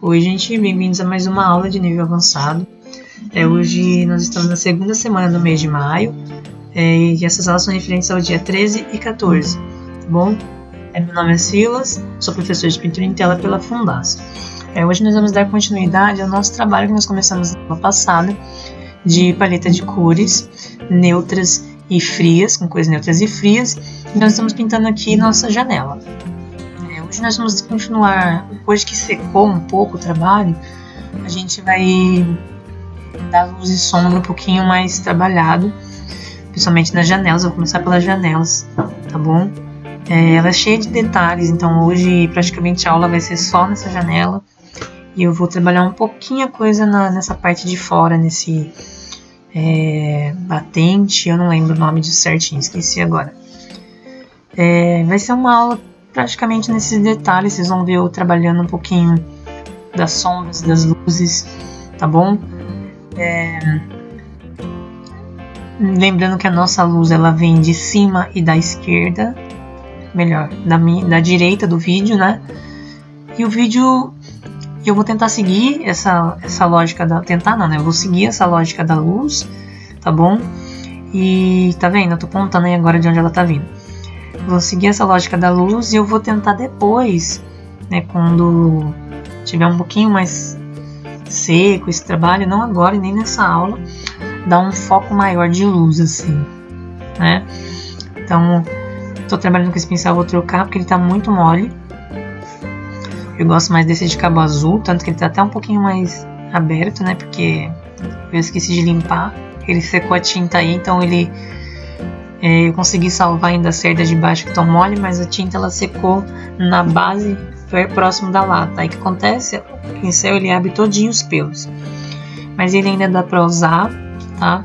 Oi, gente, bem-vindos a mais uma aula de nível avançado. Hoje nós estamos na segunda semana do mês de maio e essas aulas são referentes ao dia 13 e 14, tá bom? Meu nome é Silas, sou professor de pintura em tela pela Fundaça. Hoje nós vamos dar continuidade ao nosso trabalho que nós começamos na aula passada de paleta de cores neutras e frias, com cores neutras e frias, e nós estamos pintando aqui nossa janela. Hoje nós vamos continuar, depois que secou um pouco o trabalho, a gente vai dar luz e sombra um pouquinho mais trabalhado, principalmente nas janelas. Eu vou começar pelas janelas, tá bom? Ela é cheia de detalhes, então hoje praticamente a aula vai ser só nessa janela, e eu vou trabalhar um pouquinho a coisa nessa parte de fora, nesse batente, eu não lembro o nome disso certinho, esqueci agora. Vai ser uma aula praticamente nesses detalhes, vocês vão ver eu trabalhando um pouquinho das sombras, das luzes, tá bom? Lembrando que a nossa luz ela vem de cima e da esquerda, melhor, da direita do vídeo, né? E o vídeo eu vou tentar seguir essa lógica tentar não, né? Eu vou seguir essa lógica da luz, tá bom? E tá vendo? Eu tô contando aí agora de onde ela tá vindo. Vou seguir essa lógica da luz e eu vou tentar depois, né, quando tiver um pouquinho mais seco esse trabalho, não agora e nem nessa aula, dar um foco maior de luz, assim, né? Então, tô trabalhando com esse pincel, vou trocar porque ele tá muito mole. Eu gosto mais desse de cabo azul, tanto que ele tá até um pouquinho mais aberto, né, porque eu esqueci de limpar, ele secou a tinta aí, então eu consegui salvar ainda as cerdas de baixo que estão mole, mas a tinta ela secou na base próximo da lata. Aí o que acontece? O pincel ele abre todinho os pelos, mas ele ainda dá pra usar, tá?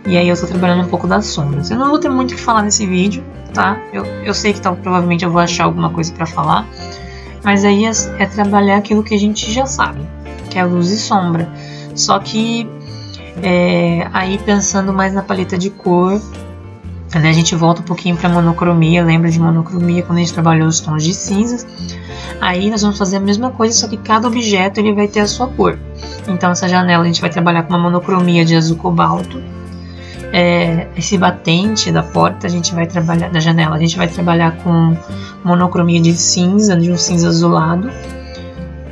E aí eu tô trabalhando um pouco das sombras. Eu não vou ter muito o que falar nesse vídeo, tá? Eu sei que provavelmente eu vou achar alguma coisa pra falar, mas aí é trabalhar aquilo que a gente já sabe, que é a luz e sombra. Só que aí pensando mais na paleta de cor, né, a gente volta um pouquinho para monocromia. Lembra de monocromia quando a gente trabalhou os tons de cinzas? Aí nós vamos fazer a mesma coisa, só que cada objeto ele vai ter a sua cor. Então essa janela a gente vai trabalhar com uma monocromia de azul cobalto. Esse batente da porta a gente vai trabalhar, da janela a gente vai trabalhar com monocromia de cinza, de um cinza azulado.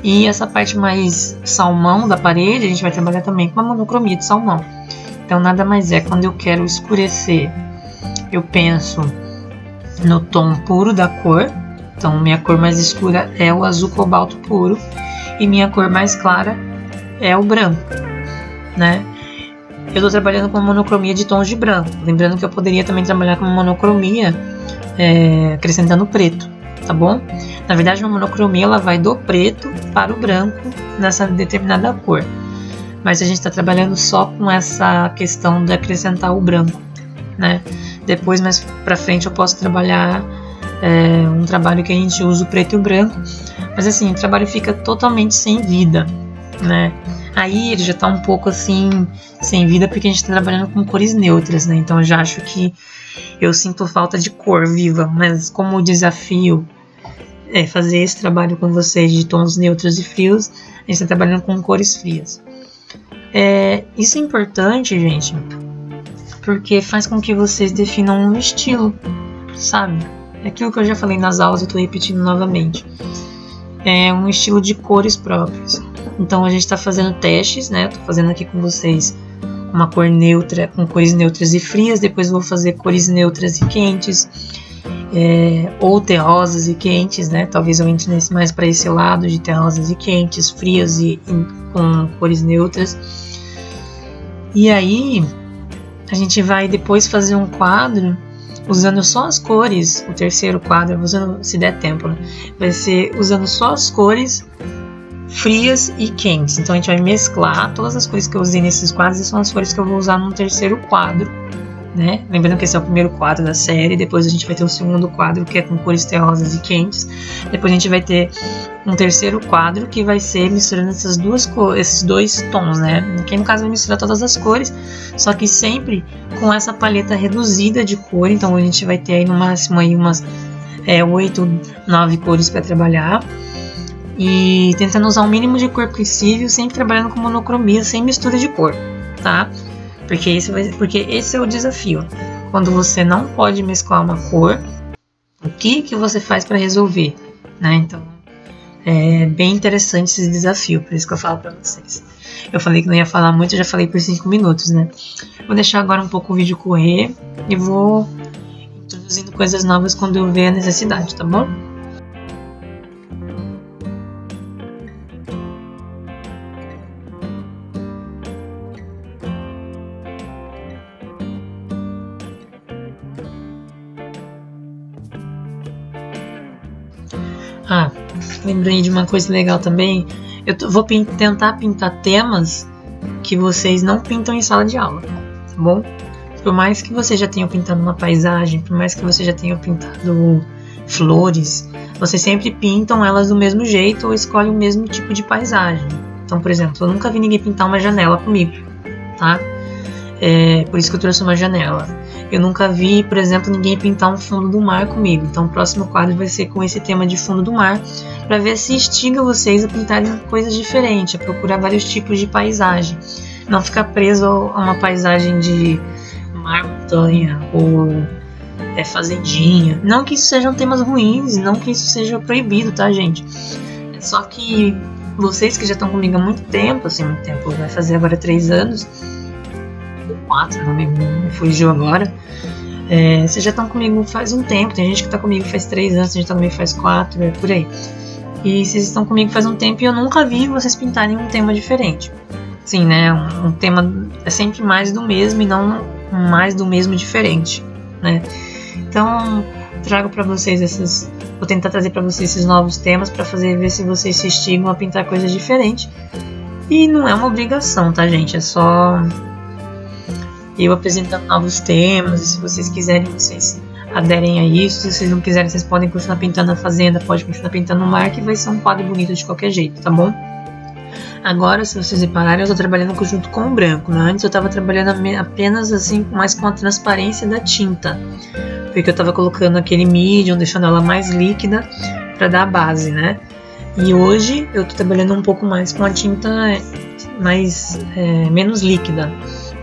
E essa parte mais salmão da parede, a gente vai trabalhar também com uma monocromia de salmão. Então nada mais é quando eu quero escurecer, eu penso no tom puro da cor. Então minha cor mais escura é o azul cobalto puro e minha cor mais clara é o branco, né? Eu estou trabalhando com monocromia de tons de branco. Lembrando que eu poderia também trabalhar com monocromia acrescentando preto, tá bom? Na verdade, uma monocromia ela vai do preto para o branco nessa determinada cor. Mas a gente está trabalhando só com essa questão de acrescentar o branco, né? Depois, mais para frente, eu posso trabalhar um trabalho que a gente usa o preto e o branco. Mas assim, o trabalho fica totalmente sem vida, né? Aí ele já está um pouco assim, sem vida, porque a gente está trabalhando com cores neutras, né? Então eu já acho que eu sinto falta de cor viva. Mas como o desafio fazer esse trabalho com vocês de tons neutros e frios, a gente está trabalhando com cores frias. Isso é importante, gente, porque faz com que vocês definam um estilo, sabe? É aquilo que eu já falei nas aulas, eu estou repetindo novamente. É um estilo de cores próprios. Então a gente está fazendo testes, né? Eu tô fazendo aqui com vocês uma cor neutra, com cores neutras e frias. Depois eu vou fazer cores neutras e quentes, ou terrosas e quentes, né? Talvez eu entre mais para esse lado de terrosas e quentes, frias e com cores neutras. E aí a gente vai depois fazer um quadro usando só as cores. O terceiro quadro, usando, se der tempo, né? Vai ser usando só as cores frias e quentes. Então a gente vai mesclar todas as cores que eu usei nesses quadros e são as cores que eu vou usar no terceiro quadro, né? Lembrando que esse é o primeiro quadro da série. Depois a gente vai ter o segundo quadro, que é com cores terrosas e quentes. Depois a gente vai ter um terceiro quadro que vai ser misturando esses dois tons, né? Que no caso vai misturar todas as cores, só que sempre com essa paleta reduzida de cor. Então a gente vai ter aí no máximo aí umas 8, 9 cores para trabalhar. e tentando usar o mínimo de cor possível, sempre trabalhando com monocromia, sem mistura de cor, tá? Porque esse é o desafio. Quando você não pode mesclar uma cor, o que você faz para resolver, né? Então, é bem interessante esse desafio, por isso que eu falo para vocês. Eu falei que não ia falar muito, eu já falei por 5 minutos, né? Vou deixar agora um pouco o vídeo correr e vou introduzindo coisas novas quando eu ver a necessidade, tá bom? Ah, lembrei de uma coisa legal também. Eu vou tentar pintar temas que vocês não pintam em sala de aula, tá bom? Por mais que você já tenha pintado uma paisagem, por mais que você já tenha pintado flores, vocês sempre pintam elas do mesmo jeito ou escolhem o mesmo tipo de paisagem. Então, por exemplo, eu nunca vi ninguém pintar uma janela comigo, tá? Por isso que eu trouxe uma janela. Eu nunca vi, por exemplo, ninguém pintar um fundo do mar comigo. Então o próximo quadro vai ser com esse tema de fundo do mar, para ver se instiga vocês a pintarem coisas diferentes, a procurar vários tipos de paisagem. Não ficar preso a uma paisagem de mar, montanha ou fazendinha. Não que isso sejam temas ruins, não que isso seja proibido, tá, gente? É só que vocês que já estão comigo há muito tempo, vai fazer agora 3 anos, 4, não me fugiu agora. Vocês já estão comigo faz um tempo, tem gente que está comigo faz 3 anos, tem gente que está comigo faz 4, por aí. E vocês estão comigo faz um tempo e eu nunca vi vocês pintarem um tema diferente. Sim, né? Um tema é sempre mais do mesmo e não mais do mesmo diferente, né? Então, trago para vocês vou tentar trazer para vocês esses novos temas para ver se vocês se instigam a pintar coisas diferentes. E não é uma obrigação, tá, gente? É só eu apresentando novos temas, e se vocês quiserem, vocês aderem a isso. Se vocês não quiserem, vocês podem continuar pintando a fazenda, pode continuar pintando o mar, que vai ser um quadro bonito de qualquer jeito, tá bom? Agora, se vocês repararem, eu estou trabalhando junto com o branco, né? Antes eu estava trabalhando apenas assim, mais com a transparência da tinta, porque eu estava colocando aquele medium, deixando ela mais líquida para dar a base, né? E hoje eu estou trabalhando um pouco mais com a tinta menos líquida,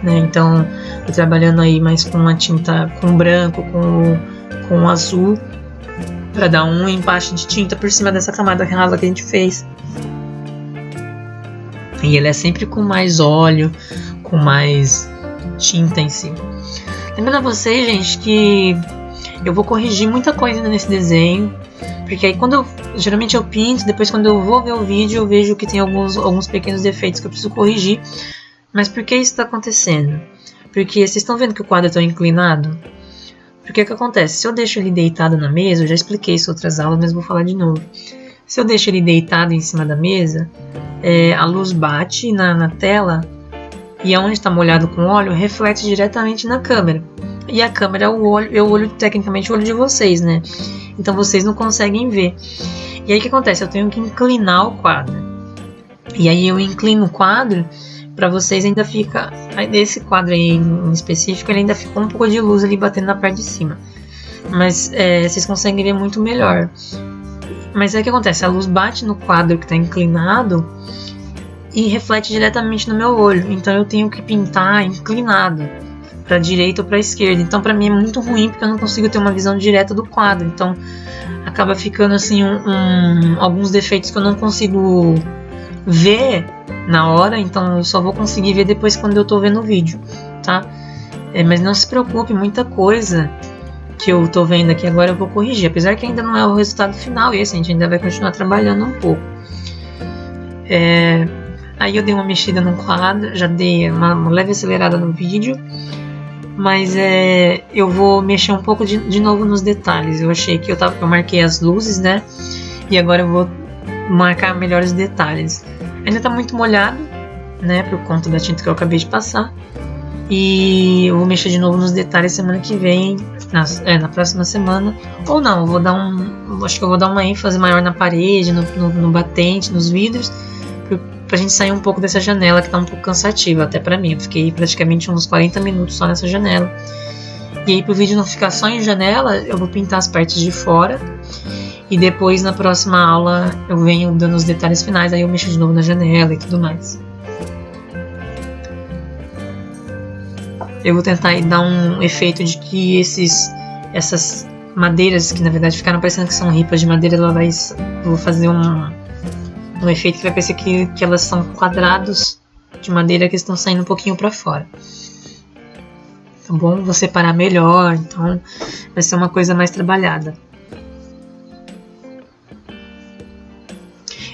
né? Então, tô trabalhando aí mais com uma tinta com branco, com azul, para dar um empaste de tinta por cima dessa camada rala que a gente fez. E ele é sempre com mais óleo, com mais tinta em si. Lembrando a vocês, gente, que eu vou corrigir muita coisa nesse desenho, porque aí geralmente eu pinto, depois quando eu vou ver o vídeo eu vejo que tem alguns pequenos defeitos que eu preciso corrigir. Mas por que isso está acontecendo? Porque vocês estão vendo que o quadro está inclinado? Porque o que acontece? Se eu deixo ele deitado na mesa, eu já expliquei isso em outras aulas, mas vou falar de novo. Se eu deixo ele deitado em cima da mesa, a luz bate na tela e aonde está molhado com óleo, reflete diretamente na câmera. E a câmera é o olho, tecnicamente o olho de vocês, né? Então vocês não conseguem ver. E aí o que acontece? Eu tenho que inclinar o quadro. E aí eu inclino o quadro, para vocês ainda fica, nesse quadro aí em específico, ele ainda ficou um pouco de luz ali batendo na parte de cima, mas vocês conseguem ver muito melhor. Mas aí o que acontece? A luz bate no quadro que está inclinado e reflete diretamente no meu olho, então eu tenho que pintar inclinado para a direita ou para a esquerda. Então para mim é muito ruim, porque eu não consigo ter uma visão direta do quadro, então acaba ficando assim alguns defeitos que eu não consigo ver na hora, então eu só vou conseguir ver depois quando eu tô vendo o vídeo, tá? Mas não se preocupe, muita coisa que eu tô vendo aqui agora eu vou corrigir, apesar que ainda não é o resultado final esse, a gente ainda vai continuar trabalhando um pouco. Aí eu dei uma mexida no quadro, já dei uma leve acelerada no vídeo, mas eu vou mexer um pouco de novo nos detalhes. Eu achei que eu marquei as luzes, né? E agora eu vou marcar melhor os detalhes. Ainda tá muito molhado, né, por conta da tinta que eu acabei de passar. E eu vou mexer de novo nos detalhes semana que vem, na próxima semana. Ou não, acho que eu vou dar uma ênfase maior na parede, no batente, nos vidros, pra gente sair um pouco dessa janela que tá um pouco cansativa, até pra mim. Eu fiquei praticamente uns 40 minutos só nessa janela. E aí, pro vídeo não ficar só em janela, eu vou pintar as partes de fora. E depois na próxima aula eu venho dando os detalhes finais, aí eu mexo de novo na janela e tudo mais. Eu vou tentar aí dar um efeito de que essas madeiras, que na verdade ficaram parecendo que são ripas de madeira, vou fazer um efeito que vai parecer que elas são quadrados de madeira que estão saindo um pouquinho para fora. Tá bom? Vou separar melhor, então vai ser uma coisa mais trabalhada.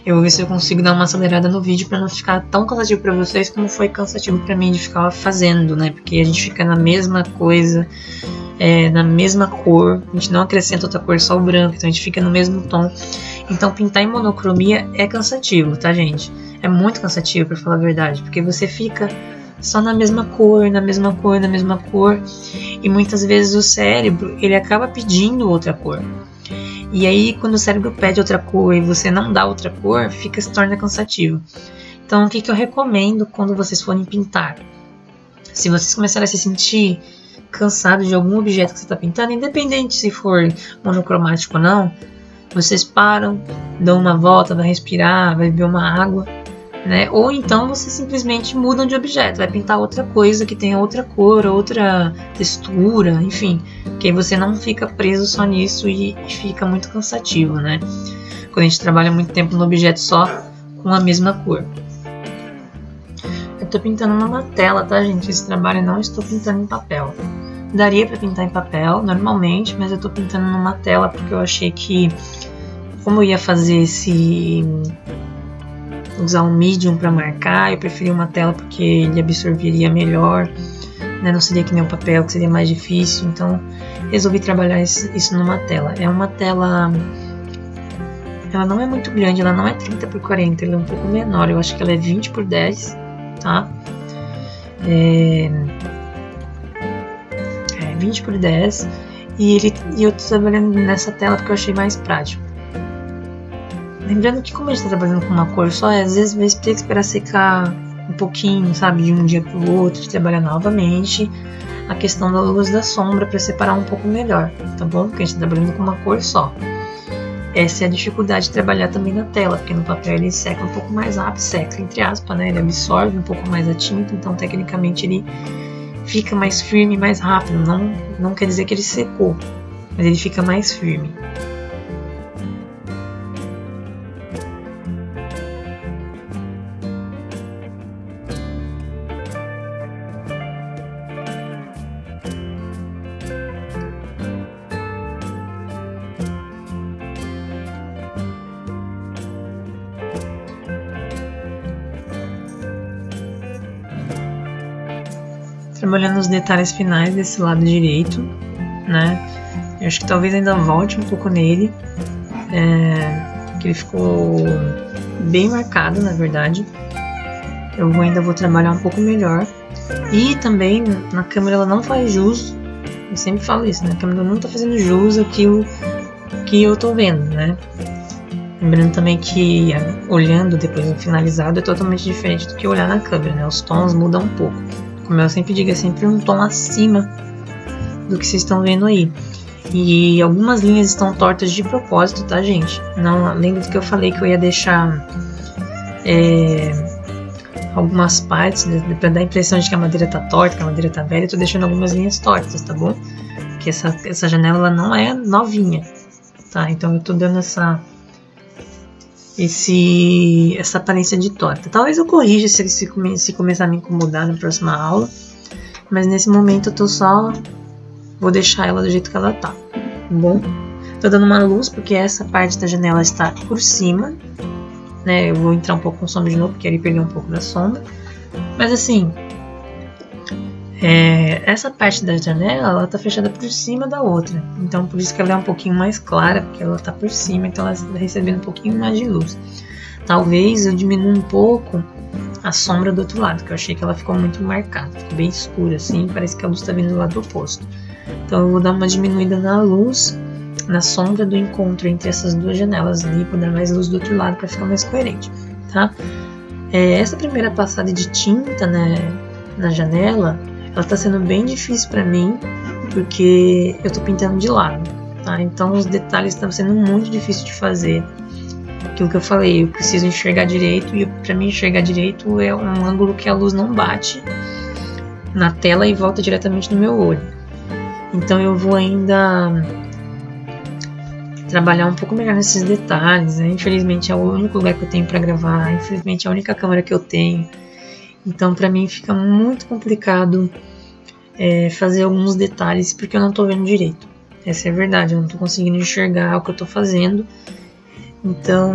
Eu vou ver se eu consigo dar uma acelerada no vídeo para não ficar tão cansativo para vocês como foi cansativo para mim de ficar fazendo, né? Porque a gente fica na mesma coisa, na mesma cor, a gente não acrescenta outra cor, só o branco, então a gente fica no mesmo tom. Então pintar em monocromia é cansativo, tá, gente? É muito cansativo, para falar a verdade, porque você fica só na mesma cor, na mesma cor, na mesma cor, e muitas vezes o cérebro, ele acaba pedindo outra cor. E aí, quando o cérebro pede outra cor e você não dá outra cor, se torna cansativo. Então, o que eu recomendo quando vocês forem pintar? Se vocês começarem a se sentir cansados de algum objeto que você está pintando, independente se for monocromático ou não, vocês param, dão uma volta, vai respirar, vai beber uma água, né? Ou então vocês simplesmente mudam de objeto, vai pintar outra coisa que tenha outra cor, outra textura, enfim, que aí você não fica preso só nisso e fica muito cansativo, né? Quando a gente trabalha muito tempo no objeto só com a mesma cor. Eu tô pintando numa tela, tá, gente? Esse trabalho não estou pintando em papel. Daria para pintar em papel normalmente, mas eu tô pintando numa tela porque eu achei que, como eu ia fazer usar um medium para marcar, eu preferi uma tela porque ele absorveria melhor, né? Não seria que nem um papel, que seria mais difícil, então resolvi trabalhar isso numa tela. É uma tela, ela não é muito grande, ela não é 30 por 40, ela é um pouco menor, eu acho que ela é 20 por 10, tá? 20 por 10, e eu tô trabalhando nessa tela porque eu achei mais prático. Lembrando que como a gente está trabalhando com uma cor só, às vezes vai ter que esperar secar um pouquinho, sabe, de um dia para o outro, de trabalhar novamente a questão da luz da sombra para separar um pouco melhor, tá bom? Porque a gente está trabalhando com uma cor só. Essa é a dificuldade de trabalhar também na tela, porque no papel ele seca um pouco mais rápido, seca entre aspas, né? Ele absorve um pouco mais a tinta, então tecnicamente ele fica mais firme, mais rápido. Não quer dizer que ele secou, mas ele fica mais firme. Trabalhando os detalhes finais desse lado direito, né? Eu acho que talvez ainda volte um pouco nele, que ele ficou bem marcado, na verdade. Eu ainda vou trabalhar um pouco melhor. E também na câmera ela não faz jus, eu sempre falo isso, né? A câmera não tá fazendo jus àquilo que eu tô vendo, né? Lembrando também que olhando depois no finalizado é totalmente diferente do que olhar na câmera, né? Os tons mudam um pouco. Como eu sempre digo, é sempre um tom acima do que vocês estão vendo aí. E algumas linhas estão tortas de propósito, tá, gente? Não, lembra do que eu falei que eu ia deixar algumas partes, para dar a impressão de que a madeira tá torta, que a madeira tá velha, eu tô deixando algumas linhas tortas, tá bom? Porque essa janela ela não é novinha, tá? Então eu tô dando essa aparência de torta. Talvez eu corrija se começar a me incomodar na próxima aula, mas nesse momento eu tô vou deixar ela do jeito que ela tá bom? Tô dando uma luz porque essa parte da janela está por cima, né? Eu vou entrar um pouco com sombra de novo porque ele perdeu um pouco da sombra, mas assim, essa parte da janela ela tá fechada por cima da outra, então por isso que ela é um pouquinho mais clara, porque ela tá por cima, então ela está recebendo um pouquinho mais de luz. Talvez eu diminua um pouco a sombra do outro lado, que eu achei que ela ficou muito marcada, ficou bem escura assim, parece que a luz tá vindo do lado oposto. Então eu vou dar uma diminuída na luz, na sombra do encontro entre essas duas janelas ali, vou dar mais luz do outro lado para ficar mais coerente, tá? Essa primeira passada de tinta, né, na janela, ela tá sendo bem difícil pra mim, porque eu tô pintando de lado. tá? Então os detalhes estão sendo muito difíceis de fazer. Aquilo que eu falei, eu preciso enxergar direito, e para mim enxergar direito é um ângulo que a luz não bate na tela e volta diretamente no meu olho. Então eu vou ainda trabalhar um pouco melhor nesses detalhes, né? Infelizmente é o único lugar que eu tenho para gravar, infelizmente é a única câmera que eu tenho. Então para mim fica muito complicado fazer alguns detalhes porque eu não estou vendo direito. Essa é a verdade, eu não estou conseguindo enxergar o que eu estou fazendo. Então,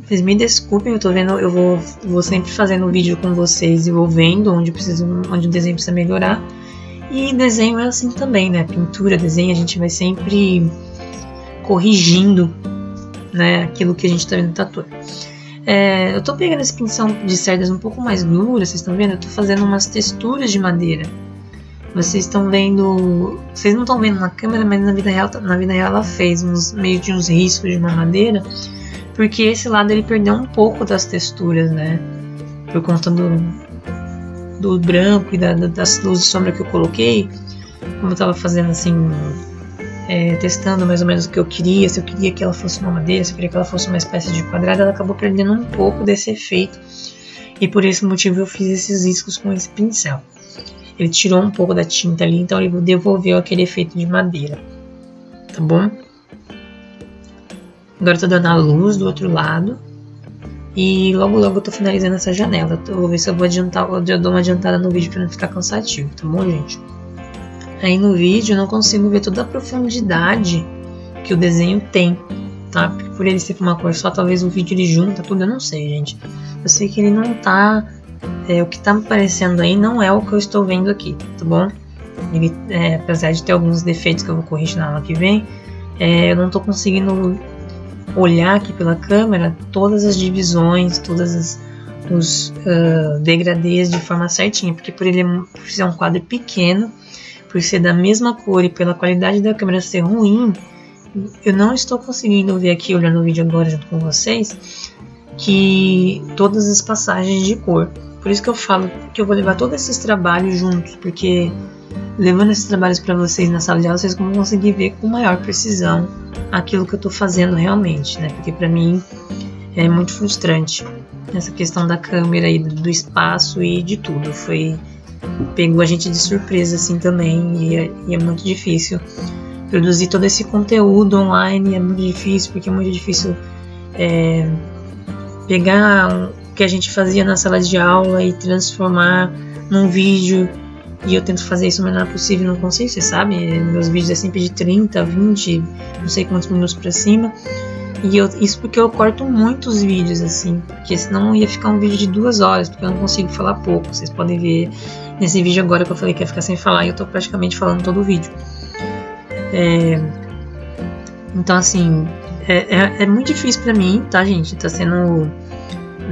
vocês me desculpem, eu vou sempre fazendo vídeo com vocês e vou vendo onde o desenho precisa melhorar. E desenho é assim também, né? Pintura, desenho, a gente vai sempre corrigindo, né, aquilo que a gente está vendo no tatu. Eu tô pegando esse pincel de cerdas um pouco mais dura, vocês estão vendo? Eu tô fazendo umas texturas de madeira. Vocês estão vendo, vocês não estão vendo na câmera, mas na vida real ela fez meio de uns riscos de uma madeira, porque esse lado ele perdeu um pouco das texturas, né? Por conta do branco e das luzes de sombra que eu coloquei, como eu tava fazendo assim, testando mais ou menos o que eu queria, se eu queria que ela fosse uma madeira, se eu queria que ela fosse uma espécie de quadrado, ela acabou perdendo um pouco desse efeito, e por esse motivo eu fiz esses riscos com esse pincel. Ele tirou um pouco da tinta ali, então ele devolveu aquele efeito de madeira, tá bom? Agora eu tô dando a luz do outro lado, e logo eu tô finalizando essa janela. Eu vou ver se eu dou uma adiantada no vídeo pra não ficar cansativo, tá bom, gente? Aí no vídeo eu não consigo ver toda a profundidade que o desenho tem, tá? Porque por ele ser uma cor só, talvez o vídeo ele junta tudo, eu não sei, gente. Eu sei que ele não tá... o que tá me parecendo aí não é o que eu estou vendo aqui, tá bom? Ele, apesar de ter alguns defeitos que eu vou corrigir na aula que vem, eu não tô conseguindo olhar aqui pela câmera todas as divisões, todas os degradês de forma certinha, porque por ser um quadro pequeno, por ser da mesma cor e pela qualidade da câmera ser ruim, eu não estou conseguindo ver aqui, olhando o vídeo agora junto com vocês, que todas as passagens de cor. Por isso que eu falo que eu vou levar todos esses trabalhos juntos, porque levando esses trabalhos para vocês na sala de aula, vocês vão conseguir ver com maior precisão aquilo que eu estou fazendo realmente, né? Porque para mim é muito frustrante essa questão da câmera e do espaço e de tudo. Pegou a gente de surpresa assim também, e é muito difícil produzir todo esse conteúdo online, é muito difícil, porque é muito difícil pegar o que a gente fazia na sala de aula e transformar num vídeo, e eu tento fazer isso o menor possível, não consigo, você sabe, meus vídeos é sempre de 30, 20, não sei quantos minutos pra cima, e isso porque eu corto muitos vídeos assim, porque senão ia ficar um vídeo de 2 horas, porque eu não consigo falar pouco. Vocês podem ver nesse vídeo agora que eu falei que ia ficar sem falar, e eu tô praticamente falando todo o vídeo. Então assim, é muito difícil pra mim, tá, gente? Tá sendo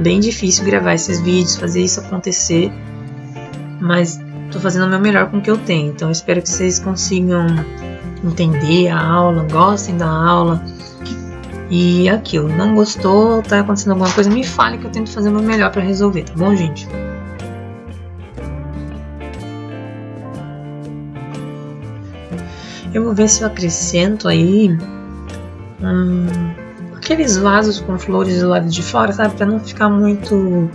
bem difícil gravar esses vídeos, fazer isso acontecer, mas tô fazendo o meu melhor com o que eu tenho. Então eu espero que vocês consigam entender a aula, gostem da aula. E aquilo, não gostou, tá acontecendo alguma coisa, me fale que eu tento fazer o meu melhor pra resolver, tá bom, gente? Eu vou ver se eu acrescento aí aqueles vasos com flores do lado de fora, sabe? Pra não ficar muito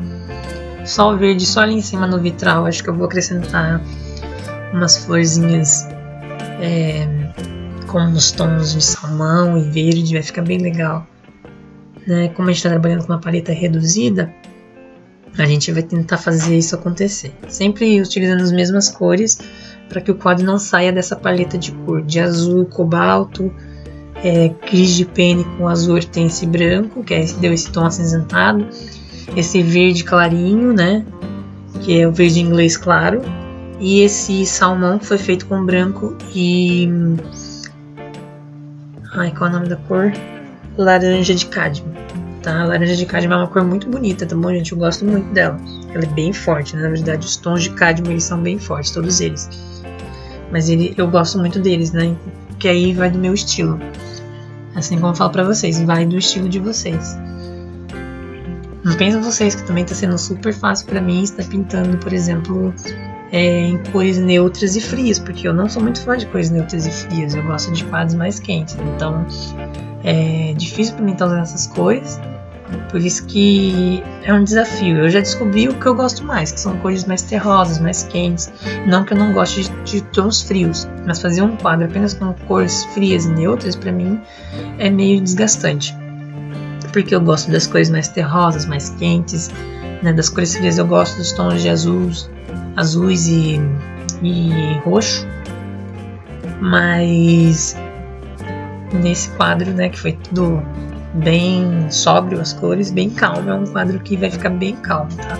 só o verde só ali em cima no vitral. Acho que eu vou acrescentar umas florzinhas com uns tons de salmão e verde, vai ficar bem legal, né? Como a gente está trabalhando com uma paleta reduzida, a gente vai tentar fazer isso acontecer, sempre utilizando as mesmas cores, para que o quadro não saia dessa paleta de cor, de azul, cobalto, gris de pene com azul hortense branco, que deu esse tom acinzentado, esse verde clarinho, né? Que é o verde inglês claro, e esse salmão que foi feito com branco e... qual é o nome da cor? Laranja de cádmio, tá? Laranja de cádmio é uma cor muito bonita, tá bom, gente? Eu gosto muito dela. Ela é bem forte, né? Na verdade, os tons de cádmio, eles são bem fortes, todos eles. Mas eu gosto muito deles, né? Porque aí vai do meu estilo. Assim como eu falo pra vocês, vai do estilo de vocês. Não pensam vocês que também tá sendo super fácil pra mim estar pintando, por exemplo, em cores neutras e frias, porque eu não sou muito fã de cores neutras e frias, eu gosto de quadros mais quentes, então é difícil para mim estar usando essas cores, por isso que é um desafio. Eu já descobri o que eu gosto mais, que são cores mais terrosas, mais quentes, não que eu não goste de tons frios, mas fazer um quadro apenas com cores frias e neutras para mim é meio desgastante, porque eu gosto das cores mais terrosas, mais quentes, né? Das cores frias eu gosto dos tons de azuis e roxo, mas nesse quadro, né, que foi tudo bem sóbrio, as cores, bem calmo, é um quadro que vai ficar bem calmo, tá?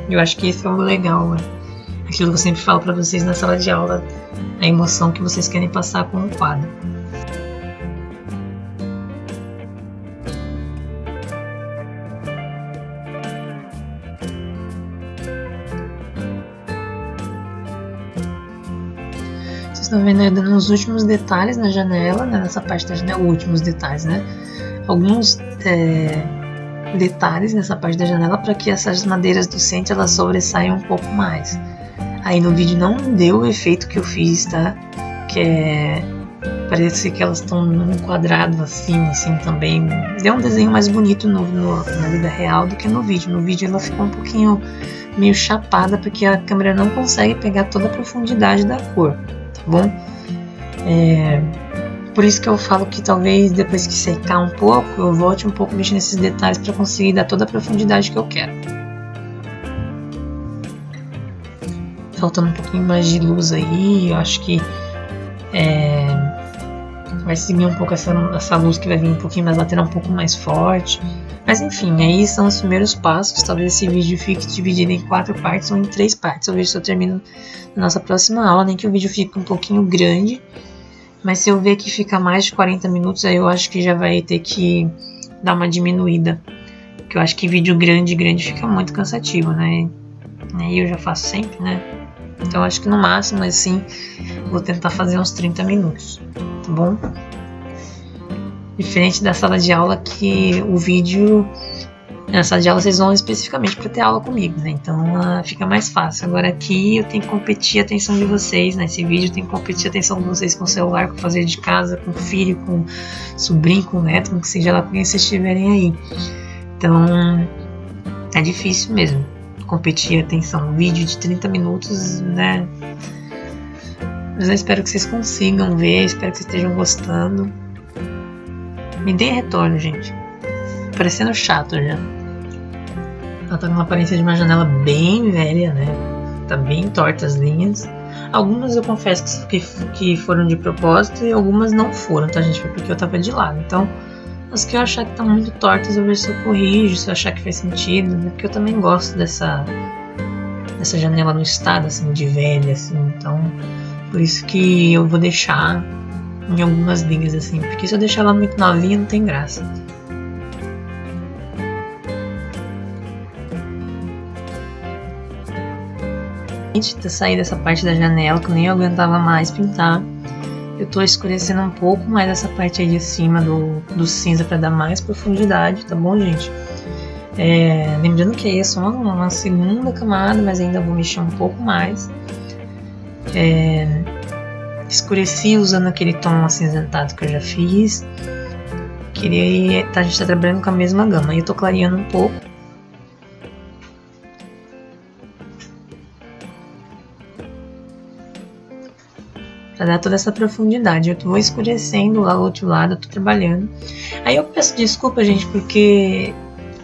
Eu acho que esse é o legal, né? Aquilo que eu sempre falo pra vocês na sala de aula, a emoção que vocês querem passar com o quadro. Vocês estão vendo aí dando uns últimos detalhes na janela, né? Nessa parte da janela, últimos detalhes, né? Alguns detalhes nessa parte da janela para que essas madeiras do centro elas sobressaiam um pouco mais. Aí no vídeo não deu o efeito que eu fiz, tá? Que parece que elas estão num quadrado assim também. Deu um desenho mais bonito na vida real do que no vídeo. No vídeo ela ficou um pouquinho meio chapada porque a câmera não consegue pegar toda a profundidade da cor, tá bom? Por isso que eu falo que talvez depois que secar um pouco, eu volte um pouco mexendo nesses detalhes para conseguir dar toda a profundidade que eu quero. Faltando um pouquinho mais de luz aí, eu acho que vai seguir um pouco essa luz que vai vir um pouquinho mais lateral, um pouco mais forte. Mas enfim, aí são os primeiros passos. Talvez esse vídeo fique dividido em 4 partes ou em 3 partes. Eu vejo se eu termino na nossa próxima aula, nem que o vídeo fique um pouquinho grande. Mas se eu ver que fica mais de 40 minutos, aí eu acho que já vai ter que dar uma diminuída. Porque eu acho que vídeo grande fica muito cansativo, né? E eu já faço sempre, né? Então eu acho que no máximo, assim, vou tentar fazer uns 30 minutos, tá bom? Diferente da sala de aula, que o vídeo... Na sala de aula vocês vão especificamente para ter aula comigo, né? Então fica mais fácil. Agora aqui eu tenho que competir a atenção de vocês, nesse vídeo eu tenho que competir a atenção de vocês com o celular, com o fazer de casa, com o filho, com o sobrinho, com o neto, com seja lá com quem vocês estiverem aí. Então é difícil mesmo competir a atenção. Um vídeo de 30 minutos, né? Mas eu espero que vocês consigam ver, espero que vocês estejam gostando. Me deem retorno, gente. Parecendo chato já. Ela tá com uma aparência de uma janela bem velha, né? Tá bem torta as linhas. Algumas eu confesso que foram de propósito e algumas não foram, tá, gente? Foi porque eu tava de lado. Então, as que eu achar que estão muito tortas, eu vejo se eu corrijo, se eu achar que faz sentido, né? Porque eu também gosto dessa janela no estado, assim, de velha, assim. Então, por isso que eu vou deixar em algumas linhas, assim. Porque se eu deixar ela muito novinha, não tem graça. De sair dessa parte da janela que eu nem aguentava mais pintar, eu tô escurecendo um pouco mais essa parte aí de cima do cinza para dar mais profundidade, tá bom, gente? Lembrando que é só uma segunda camada, mas ainda vou mexer um pouco mais. Escureci usando aquele tom acinzentado que eu já fiz. A gente tá trabalhando com a mesma gama, aí eu tô clareando um pouco. Pra dar toda essa profundidade. Eu vou escurecendo lá do outro lado, eu tô trabalhando. Aí eu peço desculpa, gente, porque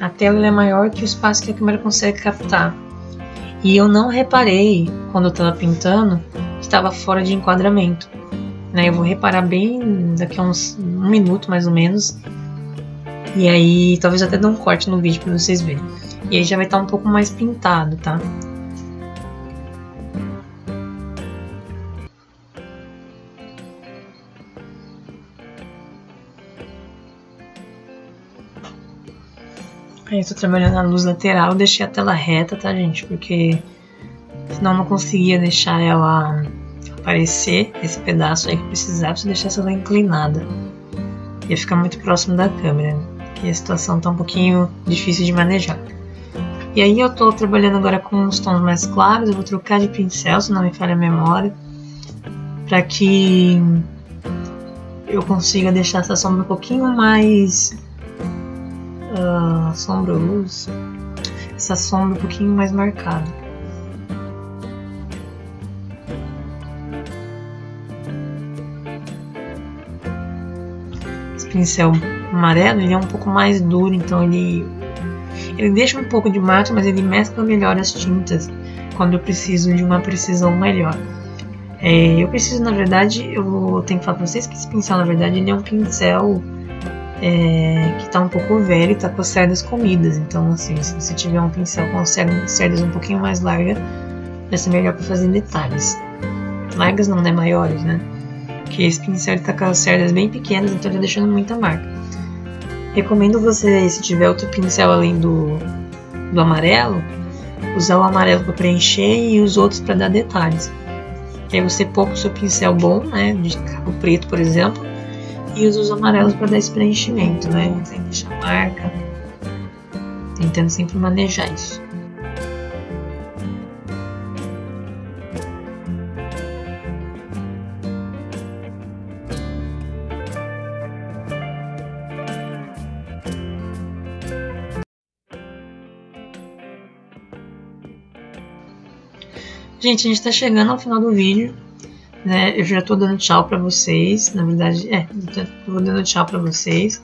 a tela é maior que o espaço que a câmera consegue captar. E eu não reparei, quando eu tava pintando, que estava fora de enquadramento, né? Eu vou reparar bem daqui a uns 1 minuto, mais ou menos. E aí, talvez até dê um corte no vídeo pra vocês verem. E aí já vai estar um pouco mais pintado, tá? Aí eu tô trabalhando na luz lateral, deixei a tela reta, tá, gente? Porque senão eu não conseguia deixar ela aparecer, esse pedaço aí que eu precisava, se eu deixasse ela inclinada. Ia ficar muito próximo da câmera, né? E a situação tá um pouquinho difícil de manejar. E aí eu tô trabalhando agora com os tons mais claros, eu vou trocar de pincel, se não me falha a memória, para que eu consiga deixar essa sombra um pouquinho mais sombra luz, essa sombra um pouquinho mais marcada. Esse pincel amarelo, ele é um pouco mais duro, então ele deixa um pouco de mate, mas ele mescla melhor as tintas quando eu preciso de uma precisão melhor. Eu preciso, na verdade, eu tenho que falar pra vocês que esse pincel, na verdade, ele é um pincel que tá um pouco velho e tá com as cerdas comidas. Então, assim, se você tiver um pincel com cerdas um pouquinho mais largas, vai ser melhor para fazer detalhes. Largas não, né? Maiores, né? Porque esse pincel ele tá com as cerdas bem pequenas, então tá deixando muita marca. Recomendo você, se tiver outro pincel além do amarelo, usar o amarelo para preencher e os outros para dar detalhes. Que aí você poupa o seu pincel bom, né, de cabo preto, por exemplo, e usa os amarelos para dar esse preenchimento, né, sem deixar marca, tentando sempre manejar isso. Gente, a gente tá chegando ao final do vídeo, né? Eu já tô dando tchau pra vocês. Na verdade, eu vou dando tchau pra vocês.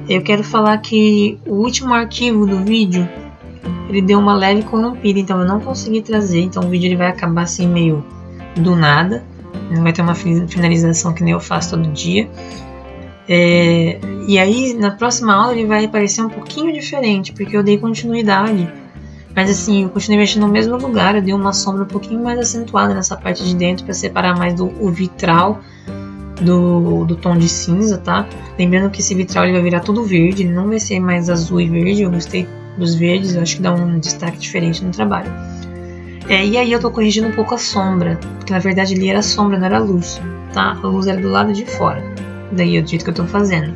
Eu quero falar que o último arquivo do vídeo, ele deu uma leve corrompida, então eu não consegui trazer. Então o vídeo ele vai acabar assim meio do nada. Não vai ter uma finalização que nem eu faço todo dia. E aí, na próxima aula, ele vai aparecer um pouquinho diferente, porque eu dei continuidade. Mas assim, eu continuei mexendo no mesmo lugar, eu dei uma sombra um pouquinho mais acentuada nessa parte de dentro para separar mais o vitral do tom de cinza, tá? Lembrando que esse vitral ele vai virar tudo verde, ele não vai ser mais azul e verde, eu gostei dos verdes, eu acho que dá um destaque diferente no trabalho. E aí eu tô corrigindo um pouco a sombra, porque na verdade ali era sombra, não era luz, tá? A luz era do lado de fora, daí é do jeito que eu tô fazendo.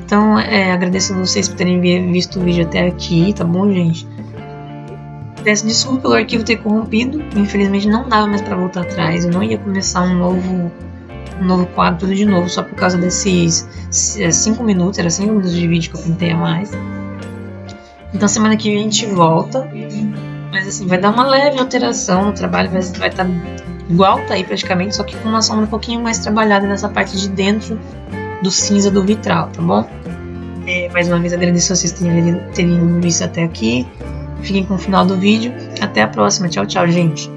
Então, agradeço a vocês por terem visto o vídeo até aqui, tá bom, gente? Peço desculpa pelo arquivo ter corrompido, infelizmente não dava mais para voltar atrás, eu não ia começar um novo quadro tudo de novo, só por causa desses 5 minutos, era 5 minutos de vídeo que eu pintei a mais. Então semana que vem a gente volta, mas assim, vai dar uma leve alteração no trabalho, vai estar igual tá aí praticamente, só que com uma sombra um pouquinho mais trabalhada nessa parte de dentro do cinza do vitral, tá bom? Mais uma vez agradeço a vocês terem visto até aqui. Fiquem com o final do vídeo. Até a próxima. Tchau, tchau, gente.